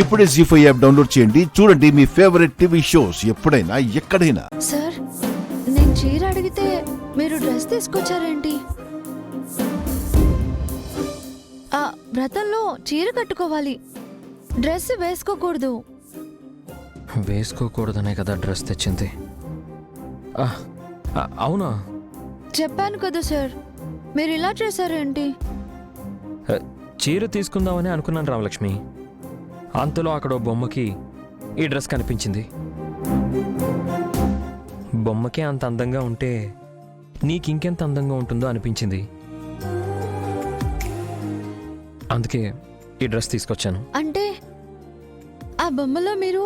ఇప్పుడే జీ5 app download చేయండి. చూడండి మీ ఫేవరెట్ టీవీ షోస్ ఎప్పుడైనా ఎక్కడైనా. సార్, నేను చీర అడిగితే మీరు డ్రెస్ తీసుకొచ్చారేంటి? వ్రతంలో చీర కట్టుకోవాలి, డ్రెస్ వేసుకోకూడదు. వేసుకోకూడదనే కదా డ్రెస్ తెచ్చింది. అవునా? చెప్పాను కదా సార్, మీరు ఇలా చేశారేంటి? చీర తీసుకుందామని అనుకున్నాను రామలక్ష్మి. అంతలో అక్కడ బొమ్మకి ఈ డ్రెస్ కనిపించింది. బొమ్మకే అంత అందంగా ఉంటే నీకింకెంత అందంగా ఉంటుందో అనిపించింది. అందుకే ఈ డ్రెస్ తీసుకొచ్చాను. అంటే ఆ బొమ్మలో మీరు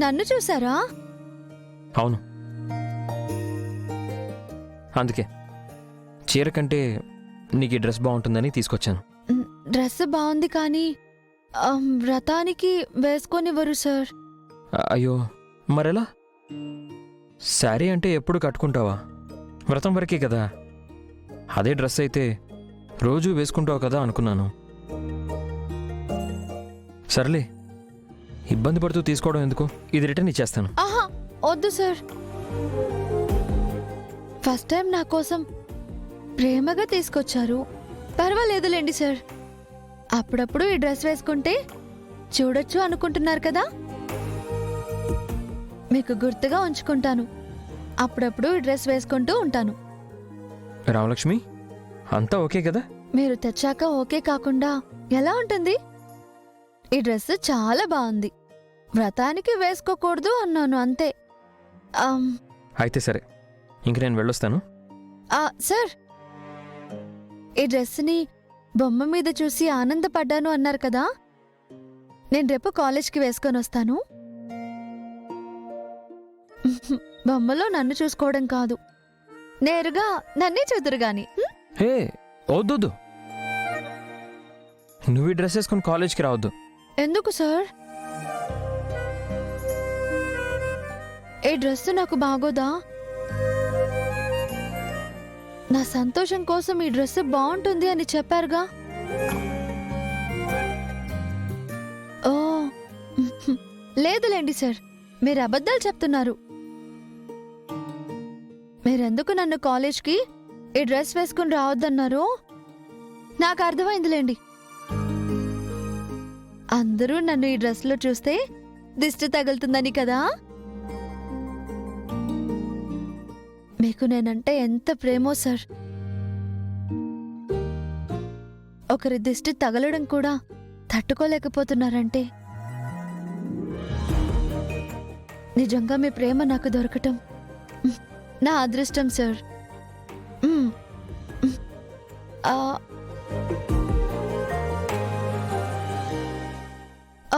నన్ను చూసారా? అవును, అందుకే చీర కంటే నీకు ఈ డ్రెస్ బాగుంటుందని తీసుకొచ్చాను. డ్రెస్ బాగుంది కానీ వ్రతానికి వేసుకొనివ్వరు సార్. అయ్యో, మరెలా? శారీ అంటే ఎప్పుడు కట్టుకుంటావా? వ్రతం వరకే కదా. అదే డ్రెస్ అయితే రోజూ వేసుకుంటావు కదా అనుకున్నాను. సర్లే, ఇబ్బంది పడుతూ తీసుకోవడం ఎందుకు, ఇది రిటర్న్ ఇచ్చేస్తాను. ఆహా, వద్దు సార్. ఫస్ట్ టైం నా కోసం ప్రేమగా తీసుకొచ్చారు, పర్వాలేదులేండి సార్. అప్పుడప్పుడు ఈ డ్రెస్ వేసుకుంటే చూడొచ్చు అనుకుంటున్నారు కదా, మీకు గుర్తుగా ఉంచుకుంటాను. అప్పుడప్పుడు ఈ డ్రెస్ వేసుకుంటూ ఉంటాను. రామలక్ష్మి, అంతా ఓకే కదా? మీరు తెచ్చాక ఓకే కాకుండా ఎలా ఉంటుంది? ఈ డ్రెస్ చాలా బాగుంది, వ్రతానికి వేసుకోకూడదు అన్నాను అంతే. అయితే సరే, ఇంక నేను వెళ్ళొస్తాను. సార్, ఈ డ్రెస్ని బొమ్మ మీద చూసి ఆనందపడ్డాను అన్నారు కదా, నేను రేపు కాలేజ్కి వేసుకొని వస్తాను. బొమ్మలో నన్ను చూసుకోవడం కాదు, నేరుగా నన్నే చూదురు గాని. హే, వద్దొద్దు, నువ్వు ఈ డ్రెస్ వేసుకొని కాలేజ్కి రావద్దు. ఎందుకు సార్? ఈ డ్రెస్ నాకు బాగోదా? నా సంతోషం కోసం ఈ డ్రెస్ బాగుంటుంది అని చెప్పారుగా. ఓ లేదులేండి సార్, మీరు అబద్ధాలు చెప్తున్నారు. మీరెందుకు నన్ను కాలేజ్కి ఈ డ్రెస్ వేసుకుని రావద్దన్నారు నాకు అర్థమైందిలేండి. అందరూ నన్ను ఈ డ్రెస్లో చూస్తే దిష్టి తగులుతుందని కదా. మీకు నేనంటే ఎంత ప్రేమో సార్. ఒకరి దిష్టి తగలడం కూడా తట్టుకోలేకపోతున్నారంటే నిజంగా మీ ప్రేమ నాకు దొరకటం నా అదృష్టం sir.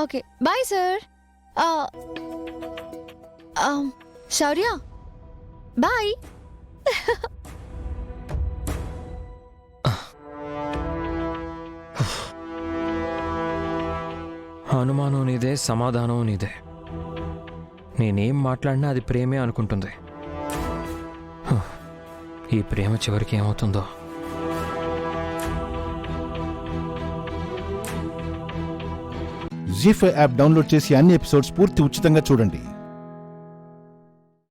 Okay, bye sir. Shaurya, bye. అనుమానం నీదే, సమాధానం నీదే. నేనేం మాట్లాడినా అది ప్రేమే అనుకుంటుంది. ఈ ప్రేమ చివరికి ఏమవుతుందో. జీ5 యాప్ డౌన్లోడ్ చేసి అన్ని ఎపిసోడ్స్ పూర్తి ఉచితంగా చూడండి.